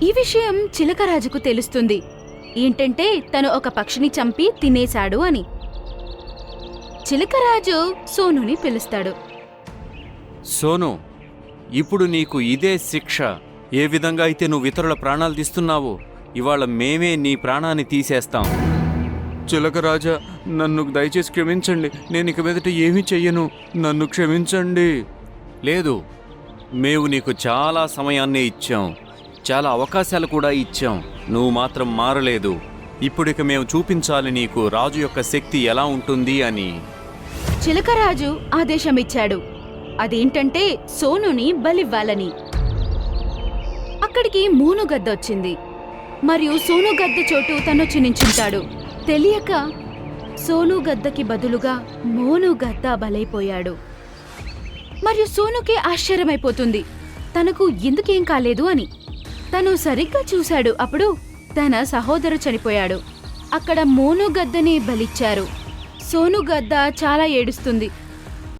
ఈ విషయం చిలకరాజుకు తెలుస్తుంది. ఏంటంటే తను ఒక పక్షిని చంపి తినేశాడు అని. చిలకరాజు సోనుని పిలుస్తాడు. సోను, ఇప్పుడు నీకు ఇదే శిక్ష. ఏ విధంగా అయితే నువ్వు ఇతరుల ప్రాణాలు తీస్తున్నావో, ఇవాళ మేమే నీ ప్రాణాన్ని తీసేస్తాం. చిలకరాజా, నన్ను దయచేసి క్షమించండి. నేను ఇక మీదట ఏమీ చెయ్యను. నన్ను క్షమించండి. లేదు, మేము నీకు చాలా సమయాన్నే ఇచ్చాం, చాలా అవకాశాలు కూడా ఇచ్చాం. నువ్వు మాత్రం మారలేదు. ఇప్పుడిక మేము చూపించాలి నీకు రాజు యొక్క శక్తి ఎలా ఉంటుంది అని. చిలకరాజు ఆదేశమిచ్చాడు. అదేంటంటే సోనుని బలివ్వాలని. అక్కడికి మోనుగద్ద వచ్చింది మరియు సోనుగద్ద చోటు తనొచ్చి నించుంటాడు. తెలియక సోనుగద్దకి బదులుగా మోనుగద్ద బలైపోయాడు. మరియు సోనుకి ఆశ్చర్యమైపోతుంది, తనకు ఎందుకేం కాలేదు అని. తను సరిగ్గా చూశాడు. అప్పుడు తన సహోదరు చనిపోయాడు. అక్కడ మోనుగద్దని బలిచ్చారు. సోనుగద్ద చాలా ఏడుస్తుంది.